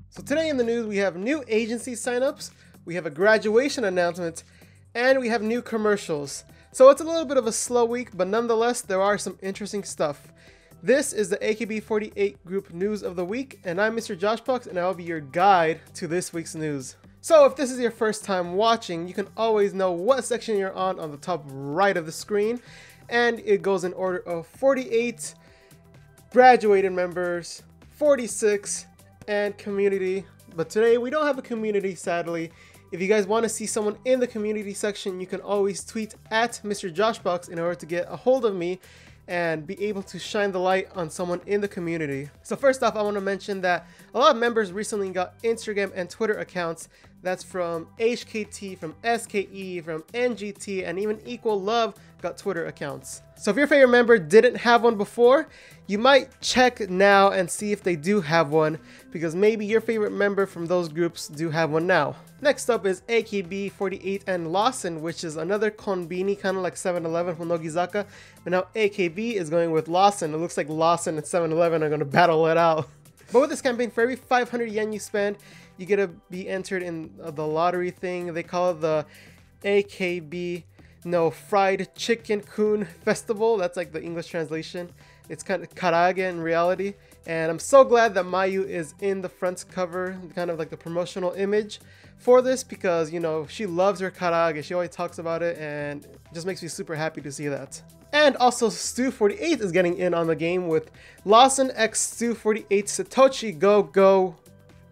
So today in the news we have new agency signups, we have a graduation announcement, and we have new commercials. So it's a little bit of a slow week, but nonetheless there are some interesting stuff. This is the AKB48 group news of the week, and I'm Mr. Josh Pucks, and I'll be your guide to this week's news. So if this is your first time watching, you can always know what section you're on the top right of the screen, and it goes in order of 48 graduated members, 46, and community. But today we don't have a community, sadly. If you guys want to see someone in the community section, you can always tweet at Mr. Josh Pucks in order to get a hold of me and be able to shine the light on someone in the community. So first off, I want to mention that a lot of members recently got Instagram and Twitter accounts. That's from HKT, from SKE, from NGT, and even Equal Love got Twitter accounts. So if your favorite member didn't have one before, you might check now and see if they do have one, because maybe your favorite member from those groups do have one now. Next up is AKB48 and Lawson, which is another konbini, kind of like 7-Eleven from Nogizaka, but now AKB is going with Lawson. It looks like Lawson and 7-Eleven are going to battle it out. But with this campaign, for every 500 yen you spend, you get to be entered in the lottery thing. They call it the AKB Fried Chicken Kun Festival. That's like the English translation. It's kind of karage in reality. And I'm so glad that Mayu is in the front cover, kind of like the promotional image for this, because, you know, she loves her karage. She always talks about it, and it just makes me super happy to see that. And also Stu48 is getting in on the game with Lawson x Stu48 Satoshi Go,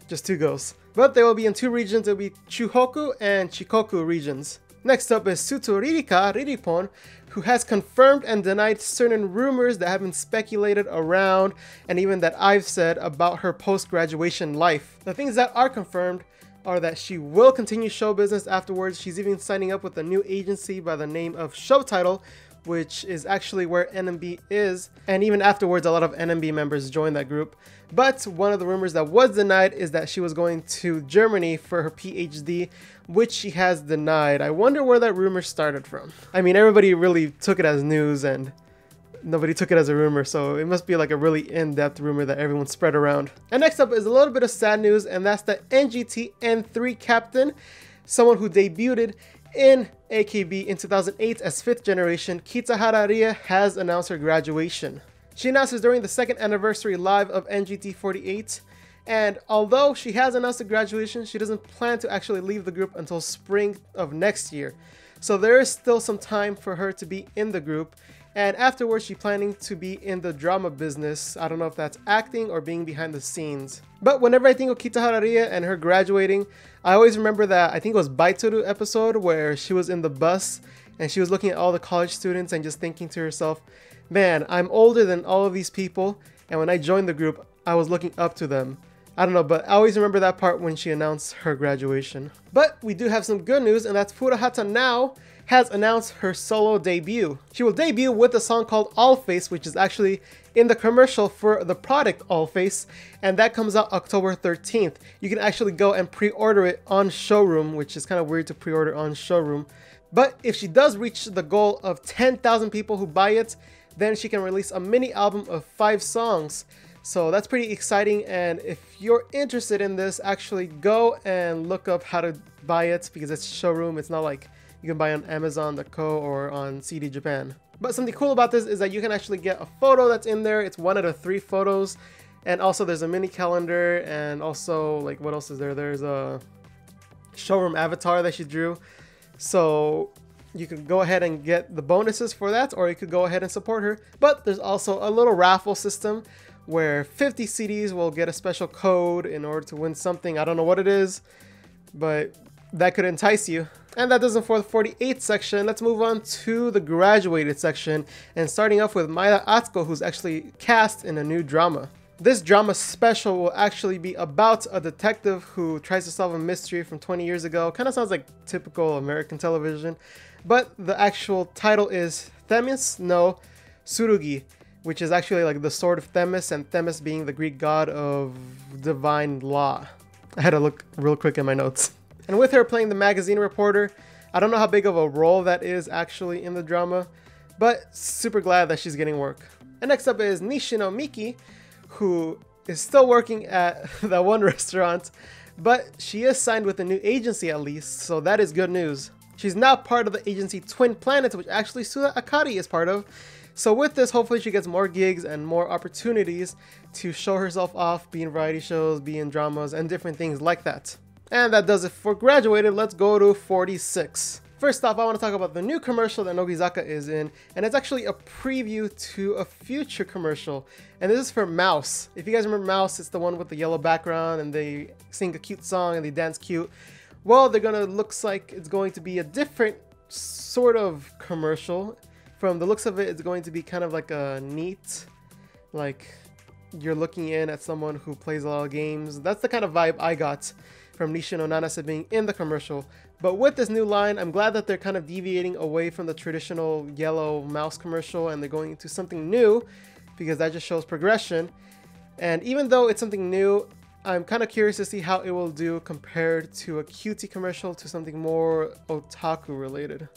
just 2 goes. But they will be in 2 regions. It will be Chuhoku and Shikoku regions. Next up is Sutou Ririka, Riripon, who has confirmed and denied certain rumors that have been speculated around, and even that I've said about her post-graduation life. The things that are confirmed are that she will continue show business afterwards. She's even signing up with a new agency by the name of Show Title, which is actually where NMB is, and even afterwards a lot of NMB members joined that group. But one of the rumors that was denied is that she was going to Germany for her PhD, which she has denied. I wonder where that rumor started from. I mean, everybody really took it as news and nobody took it as a rumor, so it must be like a really in-depth rumor that everyone spread around. And next up is a little bit of sad news, and that's the NGT N3 captain, someone who debuted in AKB in 2008 as 5th generation. Kitahara has announced her graduation. She announced this during the 2nd anniversary live of NGT48, and although she has announced the graduation, she doesn't plan to actually leave the group until spring of next year. So there is still some time for her to be in the group, and afterwards she's planning to be in the drama business. I don't know if that's acting or being behind the scenes. But whenever I think of Kitahara and her graduating, I always remember that, I think it was Baitoru episode, where she was in the bus and she was looking at all the college students and just thinking to herself, man, I'm older than all of these people, and when I joined the group, I was looking up to them. I don't know, but I always remember that part when she announced her graduation. But we do have some good news, and that's Furuhato now has announced her solo debut. She will debut with a song called All Face, which is actually in the commercial for the product All Face, and that comes out October 13th. You can actually go and pre-order it on Showroom, which is kind of weird to pre-order on Showroom. But if she does reach the goal of 10,000 people who buy it, then she can release a mini album of 5 songs. So that's pretty exciting, and if you're interested in this, actually go and look up how to buy it, because it's Showroom. It's not like you can buy on Amazon.co or on CD Japan. But something cool about this is that you can actually get a photo that's in there. It's 1 out of 3 photos, and also there's a mini calendar, and also, like, what else is there? There's a Showroom avatar that she drew. So you could go ahead and get the bonuses for that, or you could go ahead and support her. But there's also a little raffle system where 50 CDs will get a special code in order to win something. I don't know what it is, but that could entice you. And that does it for the 48 section. Let's move on to the graduated section, and starting off with Maeda Atsuko, who's actually cast in a new drama. This drama special will actually be about a detective who tries to solve a mystery from 20 years ago. Kind of sounds like typical American television, but the actual title is Themis no Tsurugi, which is actually like the sword of Themis, and Themis being the Greek god of divine law. I had to look real quick in my notes. And with her playing the magazine reporter, I don't know how big of a role that is actually in the drama, but super glad that she's getting work. And next up is Nishino Miki, who is still working at that one restaurant, but she is signed with a new agency at least, so that is good news. She's now part of the agency Twin Planets, which actually Suda Akari is part of. So with this, hopefully she gets more gigs and more opportunities to show herself off, be in variety shows, be in dramas, and different things like that. And that does it for Graduated. Let's go to 46. First off, I want to talk about the new commercial that Nogizaka is in, and it's actually a preview to a future commercial, and this is for Mouse. If you guys remember Mouse, it's the one with the yellow background, and they sing a cute song and they dance cute. Well, looks like it's going to be a different sort of commercial. From the looks of it, it's going to be kind of like a neat, like you're looking in at someone who plays a lot of games. That's the kind of vibe I got from Nishino Nanase being in the commercial. But with this new line, I'm glad that they're kind of deviating away from the traditional yellow mouse commercial and they're going into something new, because that just shows progression. And even though it's something new, I'm kind of curious to see how it will do compared to a cutie commercial to something more otaku related.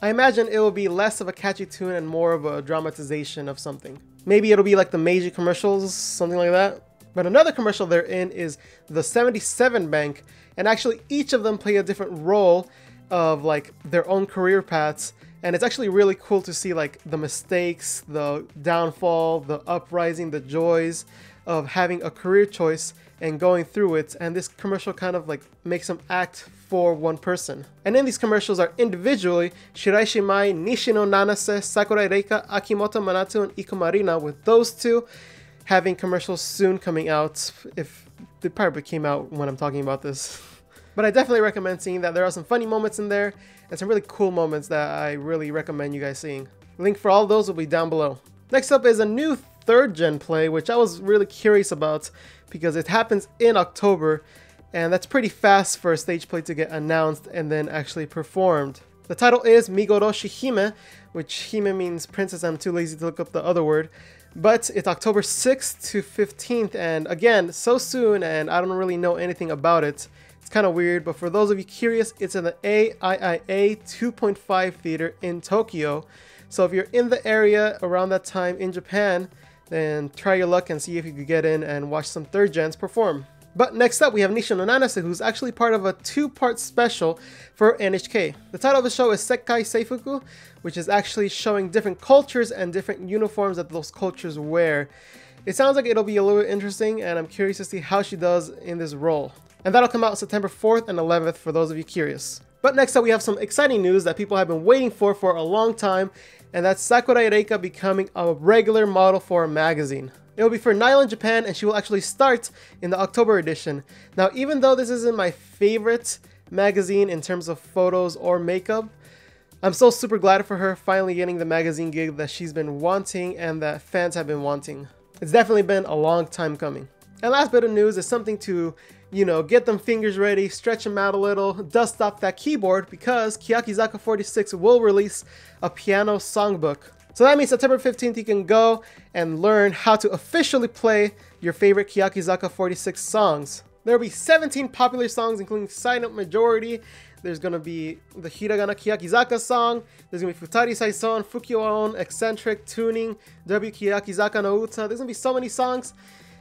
I imagine it will be less of a catchy tune and more of a dramatization of something. Maybe it'll be like the Meiji commercials, something like that. But another commercial they're in is the 77 Bank, and actually each of them play a different role of like their own career paths, and it's actually really cool to see like the mistakes, the downfall, the uprising, the joys of having a career choice and going through it. And this commercial kind of like makes them act for one person. And in these commercials are individually Shiraishi Mai, Nishino Nanase, Sakura Ririka, Akimoto, Manatsu, and Ikoma Rina, with those two having commercials soon coming out. If they probably came out when I'm talking about this. But I definitely recommend seeing that. There are some funny moments in there and some really cool moments that I really recommend you guys seeing. Link for all of those will be down below. Next up is a new 3rd gen play, which I was really curious about because it happens in October, and that's pretty fast for a stage play to get announced and then actually performed. The title is Migoroshi Hime, which Hime means princess. I'm too lazy to look up the other word. But it's October 6th to 15th, and again, so soon, and I don't really know anything about it. It's kind of weird, but for those of you curious, it's in the AIIA 2.5 theater in Tokyo. So if you're in the area around that time in Japan, then try your luck and see if you could get in and watch some 3rd gens perform. But next up, we have Nishino Nanase, who's actually part of a 2-part special for NHK. The title of the show is Sekkai Seifuku, which is actually showing different cultures and different uniforms that those cultures wear. It sounds like it'll be a little bit interesting, and I'm curious to see how she does in this role. And that'll come out September 4th and 11th for those of you curious. But next up, we have some exciting news that people have been waiting for a long time, and that's Sakura Ririka becoming a regular model for a magazine. It will be for Nylon Japan, and she will actually start in the October edition. Now, even though this isn't my favorite magazine in terms of photos or makeup, I'm so super glad for her finally getting the magazine gig that she's been wanting and that fans have been wanting. It's definitely been a long time coming. And last bit of news is something to, get them fingers ready, stretch them out a little, dust off that keyboard, because AKB48 will release a piano songbook. So that means September 15th you can go and learn how to officially play your favorite AKB48 songs. There will be 17 popular songs, including Silent Majority. There's going to be the Hiragana Kiyakizaka song. There's going to be Futari Saison, Fukyo-on, Eccentric, Tuning, W Kiyakizaka no Uta. There's going to be so many songs,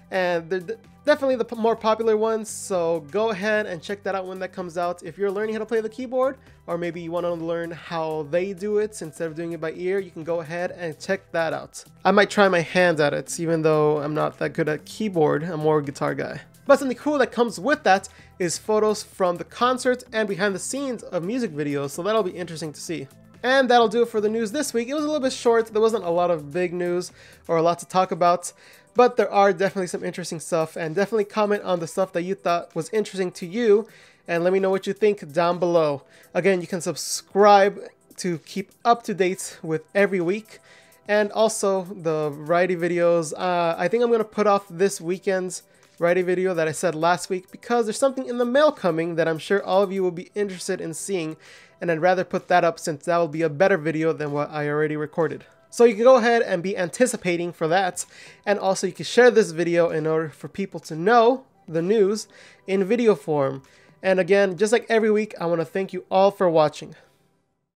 and they're definitely the more popular ones. So go ahead and check that out when that comes out. If you're learning how to play the keyboard, or maybe you want to learn how they do it instead of doing it by ear, you can go ahead and check that out. I might try my hands at it, even though I'm not that good at keyboard. I'm more a guitar guy. But something cool that comes with that is photos from the concert and behind the scenes of music videos, so that'll be interesting to see. And that'll do it for the news this week. It was a little bit short. There wasn't a lot of big news or a lot to talk about, but there are definitely some interesting stuff, and definitely comment on the stuff that you thought was interesting to you, and let me know what you think down below. Again, you can subscribe to keep up to date with every week, and also the variety videos. I think I'm going to put off this weekend's variety video that I said last week because there's something in the mail coming that I'm sure all of you will be interested in seeing, and I'd rather put that up since that will be a better video than what I already recorded. So you can go ahead and be anticipating for that, and also you can share this video in order for people to know the news in video form. And again, just like every week, I want to thank you all for watching.